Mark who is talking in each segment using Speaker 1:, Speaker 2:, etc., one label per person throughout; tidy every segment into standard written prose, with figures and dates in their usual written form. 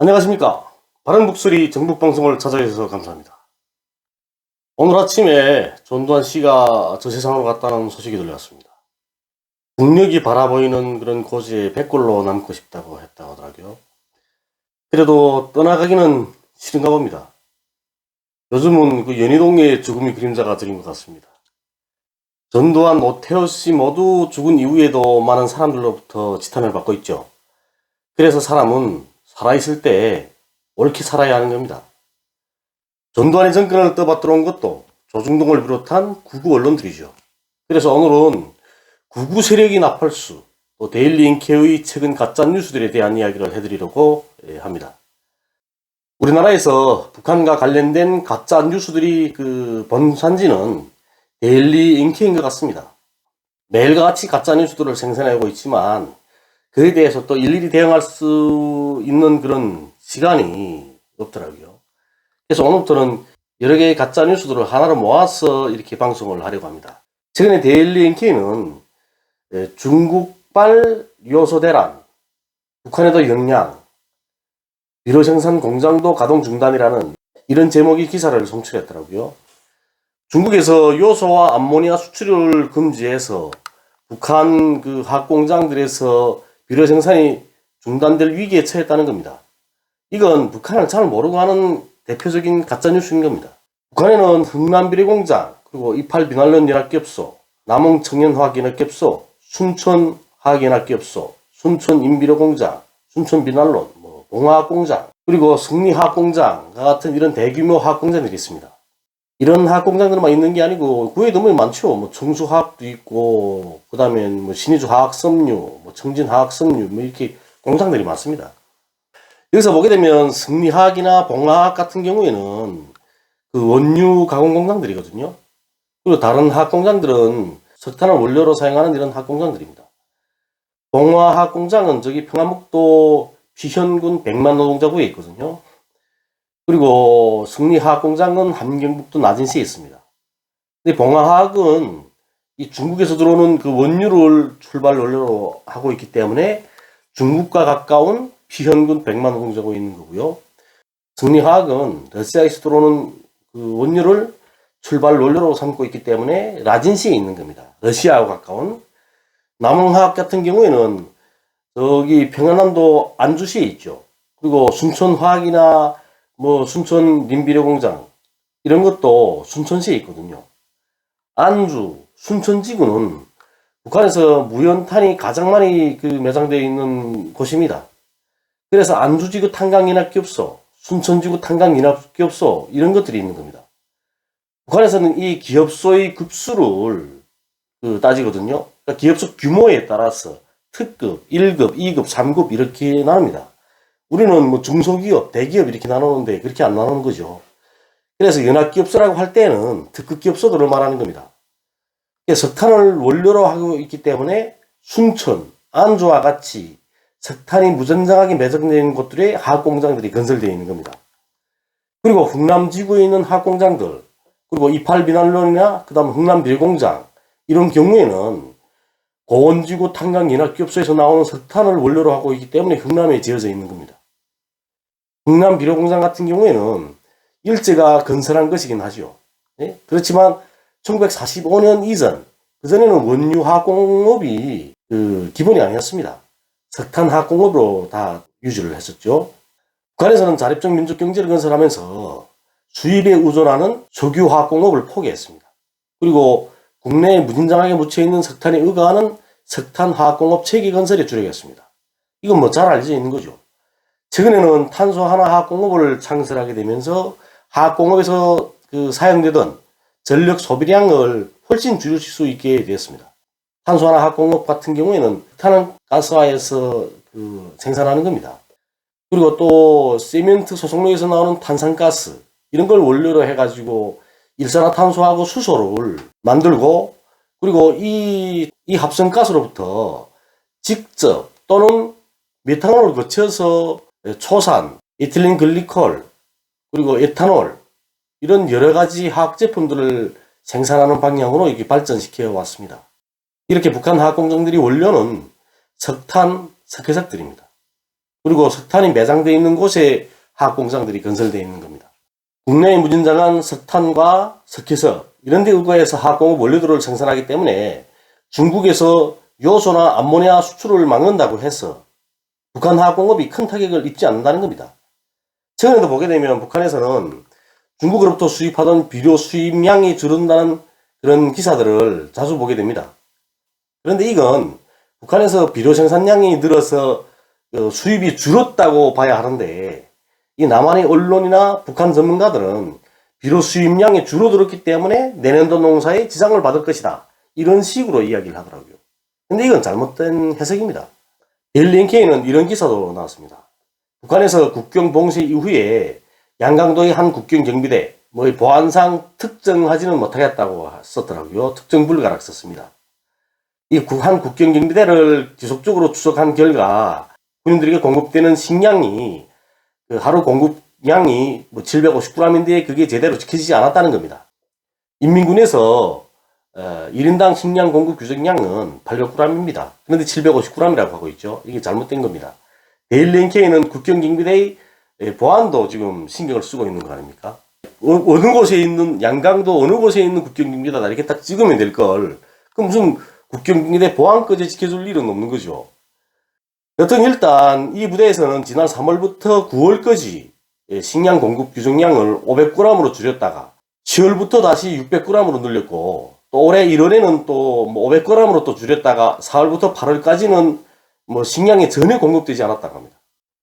Speaker 1: 안녕하십니까. 바른 목소리 정북방송을 찾아주셔서 감사합니다. 오늘 아침에 전두환 씨가 저 세상으로 갔다는 소식이 들려왔습니다. 국력이 바라보이는 그런 고지에 백골로 남고 싶다고 했다고 하더라고요. 그래도 떠나가기는 싫은가 봅니다. 요즘은 그 연희동의 죽음의 그림자가 들인 것 같습니다. 전두환, 오태호 씨 모두 죽은 이후에도 많은 사람들로부터 지탄을 받고 있죠. 그래서 사람은 살아있을 때 옳게 살아야 하는 겁니다. 전두환의 정권을 떠받들어온 것도 조중동을 비롯한 구구 언론들이죠. 그래서 오늘은 구구 세력이 나팔수, 또 데일리 인케의 최근 가짜 뉴스들에 대한 이야기를 해드리려고 합니다. 우리나라에서 북한과 관련된 가짜 뉴스들이 그 본산지는 데일리 인케인 것 같습니다. 매일과 같이 가짜 뉴스들을 생산하고 있지만 그에 대해서 또 일일이 대응할 수 있는 그런 시간이 없더라고요. 그래서 오늘부터는 여러 개의 가짜 뉴스들을 하나로 모아서 이렇게 방송을 하려고 합니다. 최근에 데일리 NK는 중국발 요소 대란, 북한에도 영향, 비료 생산 공장도 가동 중단이라는 이런 제목의 기사를 송출했더라고요. 중국에서 요소와 암모니아 수출을 금지해서 북한 그 화학공장들에서 비료 생산이 중단될 위기에 처했다는 겁니다. 이건 북한을 잘 모르고 하는 대표적인 가짜뉴스인 겁니다. 북한에는 흥남비료공장, 그리고 이팔비난론연합기업소, 남홍청년화학연합기업소, 순천화학연합기업소, 순천인비료공장, 순천비난론, 봉화학공장, 그리고 승리화학공장과 같은 이런 대규모 화학공장들이 있습니다. 이런 화학공장들만 있는 게 아니고 그 외에 너무 많죠. 청수화학도 있고, 그 다음에 신의주화학섬유, 청진화학섬유, 이렇게 공장들이 많습니다. 여기서 보게 되면 승리화학이나 봉화학 같은 경우에는 그 원유 가공 공장들이거든요. 그리고 다른 화학공장들은 석탄을 원료로 사용하는 이런 화학공장들입니다. 봉화학공장은 저기 평안북도 피현군 백만 노동자구에 있거든요. 그리고 승리화학공장은 함경북도 나진시에 있습니다. 근데 봉화화학은 이 중국에서 들어오는 그 원유를 출발 원료로 하고 있기 때문에 중국과 가까운 피현군 백만 노동자구에 있는 거고요. 승리화학은 러시아에서 들어오는 그 원유를 출발 원료로 삼고 있기 때문에 라진시에 있는 겁니다. 러시아와 가까운. 남홍화학 같은 경우에는 저기 평안남도 안주시에 있죠. 그리고 순천화학이나 순천 림비료공장 이런 것도 순천시에 있거든요. 안주, 순천지구는 북한에서 무연탄이 가장 많이 매장되어 있는 곳입니다. 그래서 안주지구 탄광연합기업소, 순천지구 탄광연합기업소 이런 것들이 있는 겁니다. 북한에서는 이 기업소의 급수를 따지거든요. 그러니까 기업소 규모에 따라서 특급, 1급, 2급, 3급 이렇게 나눕니다. 우리는 중소기업, 대기업 이렇게 나누는데 그렇게 안 나누는 거죠. 그래서 연합기업소라고 할 때는 특급 기업소들을 말하는 겁니다. 석탄을 원료로 하고 있기 때문에 순천, 안주와 같이 석탄이 무전장하게 매장되어 있는 곳들에 화학공장들이 건설되어 있는 겁니다. 그리고 흥남지구에 있는 화학공장들, 그리고 이팔비난론이나 그 다음 흥남비료공장 이런 경우에는 고원지구 탄광연합기업소에서 나오는 석탄을 원료로 하고 있기 때문에 흥남에 지어져 있는 겁니다. 흥남비료공장 같은 경우에는 일제가 건설한 것이긴 하죠. 네? 그렇지만 1945년 이전, 그전에는 원유화학공업이 기본이 아니었습니다. 석탄화학공업으로 다 유지를 했었죠. 북한에서는 자립적 민족경제를 건설하면서 수입에 의존하는 석유화학공업을 포기했습니다. 그리고 국내에 무진장하게 묻혀있는 석탄에 의거하는 석탄화학공업 체계 건설에 주력했습니다. 이건 잘 알려져 있는 거죠. 최근에는 탄소하나화학공업을 창설하게 되면서 화학공업에서 사용되던 전력 소비량을 훨씬 줄일 수 있게 되었습니다. 탄소하나화학공업 같은 경우에는 석탄은 가스화해서 생산하는 겁니다. 그리고 또 세멘트 소속로에서 나오는 탄산가스 이런 걸 원료로 해가지고 일산화탄소하고 수소를 만들고, 그리고 이 합성가스로부터 직접 또는 메탄올을 거쳐서 초산, 에틸렌 글리콜, 그리고 에탄올 이런 여러 가지 화학 제품들을 생산하는 방향으로 이렇게 발전시켜 왔습니다. 이렇게 북한 화학 공장들이 원료는 석탄, 석회석들입니다. 그리고 석탄이 매장되어 있는 곳에 화학공장들이 건설되어 있는 겁니다. 국내에 무진장한 석탄과 석회석 이런 데 의거해서 화학공업 원료들을 생산하기 때문에 중국에서 요소나 암모니아 수출을 막는다고 해서 북한 화학공업이 큰 타격을 입지 않는다는 겁니다. 최근에도 보게 되면 북한에서는 중국으로부터 수입하던 비료 수입량이 줄어든다는 그런 기사들을 자주 보게 됩니다. 그런데 이건 북한에서 비료 생산량이 늘어서 수입이 줄었다고 봐야 하는데, 이 남한의 언론이나 북한 전문가들은 비료 수입량이 줄어들었기 때문에 내년도 농사에 지장을 받을 것이다, 이런 식으로 이야기를 하더라고요. 근데 이건 잘못된 해석입니다. 데일리 NK는 이런 기사도 나왔습니다. 북한에서 국경 봉쇄 이후에 양강도의 한 국경 경비대 보안상 특정하지는 못하겠다고 썼더라고요. 특정 불가라고 썼습니다. 이 한 국경 경비대를 지속적으로 추적한 결과 군인들에게 공급되는 식량이 하루 공급량이 750g인데 그게 제대로 지켜지지 않았다는 겁니다. 인민군에서 1인당 식량 공급 규정량은 800g입니다. 그런데 750g이라고 하고 있죠. 이게 잘못된 겁니다. 데일리 NK는 국경경비대의 보안도 지금 신경을 쓰고 있는 거 아닙니까? 어느 곳에 있는, 양강도 어느 곳에 있는 국경경비대다 이렇게 딱 찍으면 될 걸, 그럼 무슨 국경경비대 보안까지 지켜줄 일은 없는 거죠. 여튼 일단 이 부대에서는 지난 3월부터 9월까지 식량 공급 규정량을 500g으로 줄였다가 10월부터 다시 600g으로 늘렸고, 또 올해 1월에는 또 500g으로 또 줄였다가 4월부터 8월까지는 식량이 전혀 공급되지 않았다고 합니다.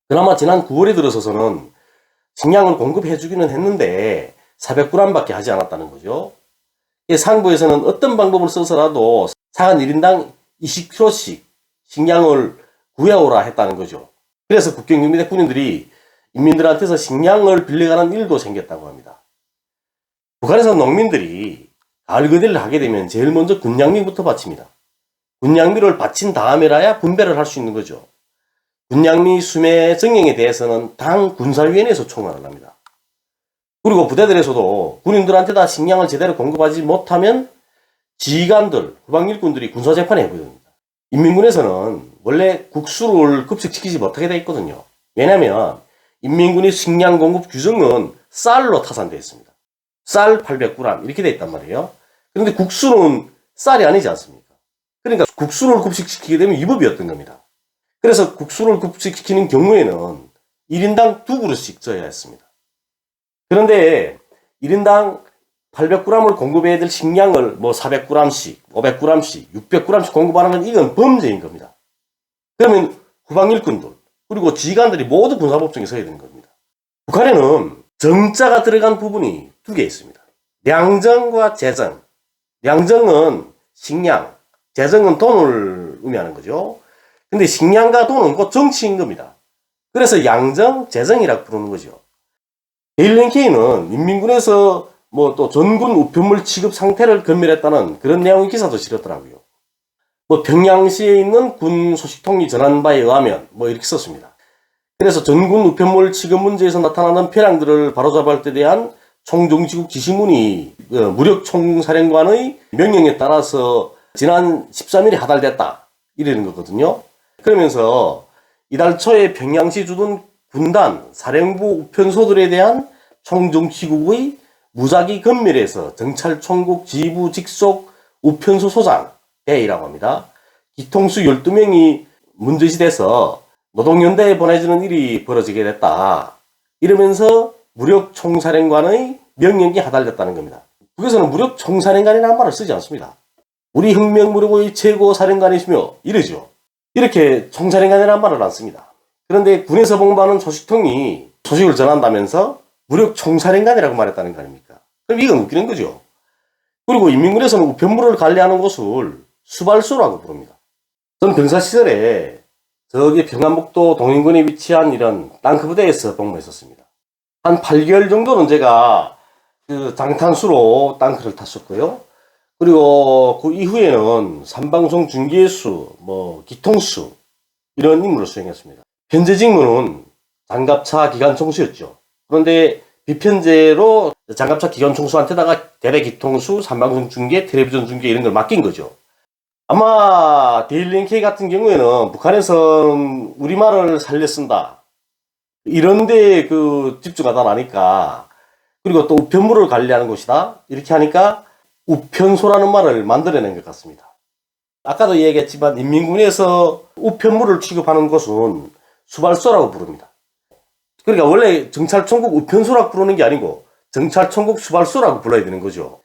Speaker 1: 그나마 지난 9월에 들어서서는 식량을 공급해주기는 했는데 400g 밖에 하지 않았다는 거죠. 상부에서는 어떤 방법을 써서라도 사관 1인당 20kg씩 식량을 구해오라 했다는 거죠. 그래서 국경경비대 군인들이 인민들한테서 식량을 빌려가는 일도 생겼다고 합니다. 북한에서 농민들이 가을 거대를 하게 되면 제일 먼저 군량미부터 바칩니다. 군량미를 바친 다음에라야 분배를 할 수 있는 거죠. 군량미 수매 정령에 대해서는 당 군사위원회에서 총괄을 합니다. 그리고 부대들에서도 군인들한테 다 식량을 제대로 공급하지 못하면 지휘관들, 후방일꾼들이 군사재판에 해버립니다. 인민군에서는 원래 국수를 급식시키지 못하게 되어 있거든요. 왜냐하면 인민군의 식량 공급 규정은 쌀로 타산되어 있습니다. 쌀 800g 이렇게 되어 있단 말이에요. 그런데 국수는 쌀이 아니지 않습니까? 그러니까 국수를 급식시키게 되면 위법이었던 겁니다. 그래서 국수를 급식시키는 경우에는 1인당 2그릇씩 쪄야 했습니다. 그런데 1인당 800g을 공급해야 될 식량을 400g씩, 500g씩, 600g씩 공급하는 건 이건 범죄인 겁니다. 그러면 후방일꾼들, 그리고 지휘관들이 모두 군사법정에 서야 되는 겁니다. 북한에는 정자가 들어간 부분이 두 개 있습니다. 량정과 재정. 량정은 식량, 재정은 돈을 의미하는 거죠. 근데 식량과 돈은 곧 정치인 겁니다. 그래서 양정, 재정이라고 부르는 거죠. 데일리 NK는 인민군에서 또 전군 우편물 취급 상태를 검열했다는 그런 내용의 기사도 실었더라고요. 평양시에 있는 군 소식통이 전한 바에 의하면 이렇게 썼습니다. 그래서 전군 우편물 취급 문제에서 나타나는 폐량들을 바로잡을 때 대한 총정치국 지시문이 무력총사령관의 명령에 따라서 지난 13일에 하달됐다, 이러는 거거든요. 그러면서 이달 초에 평양시 주둔 군단, 사령부 우편소들에 대한 총정치국의 무작위 검열에서 정찰총국 지휘부 직속 우편소 소장 대이라고 합니다. 기통수 12명이 문제시돼서 노동연대에 보내주는 일이 벌어지게 됐다, 이러면서 무력총사령관의 명령이 하달됐다는 겁니다. 북에서는 무력총사령관이라는 말을 쓰지 않습니다. 우리 혁명무력의 최고 사령관이시며 이러죠. 이렇게 총사령관이라는 말을 안 씁니다. 그런데 군에서 봉부하는 소식통이 소식을 전한다면서 무력총사령관이라고 말했다는 거 아닙니까? 그럼 이건 웃기는 거죠. 그리고 인민군에서는 우편물을 관리하는 곳을 수발소라고 부릅니다. 전 병사 시절에 저기 평안북도 동인군에 위치한 이런 땅크 부대에서 복무했었습니다. 한 8개월 정도는 제가 그 장탄수로 땅크를 탔었고요. 그리고 그 이후에는 삼방송 중개수, 기통수 이런 임무를 수행했습니다. 현재 직무는 장갑차 기관총수였죠. 그런데 비편제로 장갑차 기관총수한테다가 대대 기통수, 삼방송 중개, 텔레비전 중개 이런 걸 맡긴 거죠. 아마 데일리 NK 같은 경우에는 북한에선 우리말을 살려 쓴다. 이런데 그 집중하다 나니까, 그리고 또 우편물을 관리하는 곳이다. 이렇게 하니까 우편소라는 말을 만들어낸 것 같습니다. 아까도 얘기했지만 인민군에서 우편물을 취급하는 곳은 수발소라고 부릅니다. 그러니까 원래 정찰총국 우편소라고 부르는 게 아니고 정찰총국 수발소라고 불러야 되는 거죠.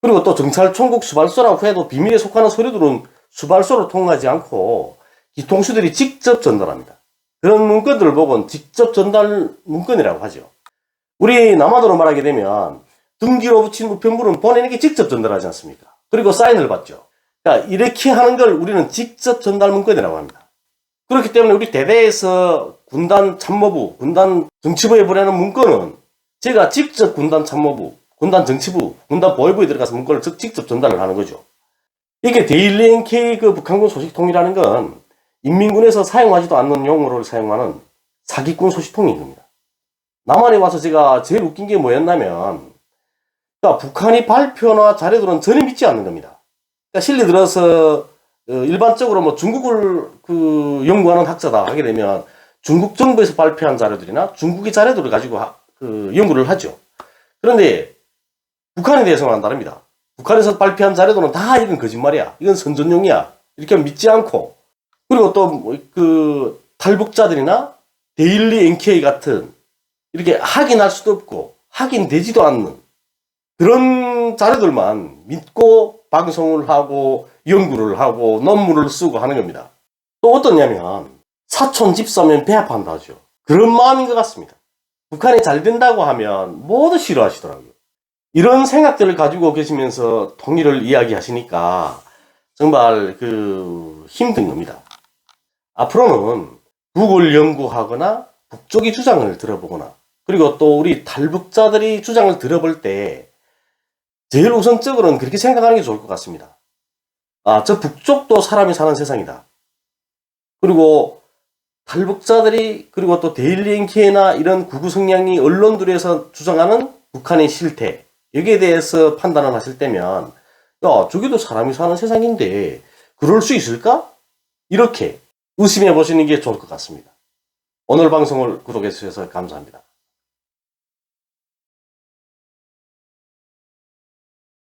Speaker 1: 그리고 또 정찰총국 수발소라고 해도 비밀에 속하는 서류들은 수발소로 통하지 않고 기통수들이 직접 전달합니다. 그런 문건들을 보곤 직접 전달 문건이라고 하죠. 우리 남한어로 말하게 되면 등기로 붙인 우편물은 본인에게 직접 전달하지 않습니까? 그리고 사인을 받죠. 그러니까 이렇게 하는 걸 우리는 직접 전달 문건이라고 합니다. 그렇기 때문에 우리 대대에서 군단 참모부, 군단 정치부에 보내는 문건은 제가 직접 군단 참모부, 군단 정치부, 군단 보위부에 들어가서 문건을 직접 전달을 하는 거죠. 이게 데일리 NK 그 북한군 소식통이라는 건 인민군에서 사용하지도 않는 용어를 사용하는 사기꾼 소식통인 겁니다. 남한에 와서 제가 제일 웃긴 게 뭐였냐면, 그러니까 북한이 발표나 자료들은 전혀 믿지 않는 겁니다. 그러니까 실리 들어서 일반적으로 뭐 중국을 그 연구하는 학자다 하게 되면 중국 정부에서 발표한 자료들이나 중국의 자료들을 가지고 연구를 하죠. 그런데 북한에 대해서는 다릅니다. 북한에서 발표한 자료들은 다 이건 거짓말이야. 이건 선전용이야. 이렇게 믿지 않고, 그리고 또 그 탈북자들이나 데일리 NK 같은 이렇게 확인할 수도 없고 확인되지도 않는 그런 자료들만 믿고 방송을 하고 연구를 하고 논문을 쓰고 하는 겁니다. 또 어떠냐면 사촌 집사면 배합한다 하죠. 그런 마음인 것 같습니다. 북한이 잘 된다고 하면 모두 싫어하시더라고요. 이런 생각들을 가지고 계시면서 통일을 이야기하시니까 정말 힘든 겁니다. 앞으로는 북을 연구하거나 북쪽의 주장을 들어보거나, 그리고 또 우리 탈북자들이 주장을 들어볼 때 제일 우선적으로는 그렇게 생각하는 게 좋을 것 같습니다. 저 북쪽도 사람이 사는 세상이다. 그리고 탈북자들이, 그리고 또 데일리 NK나 이런 구구 성향이 언론들에서 주장하는 북한의 실태, 여기에 대해서 판단을 하실 때면, 저기도 사람이 사는 세상인데 그럴 수 있을까? 이렇게 의심해 보시는 게 좋을 것 같습니다. 오늘 방송을 구독해 주셔서 감사합니다.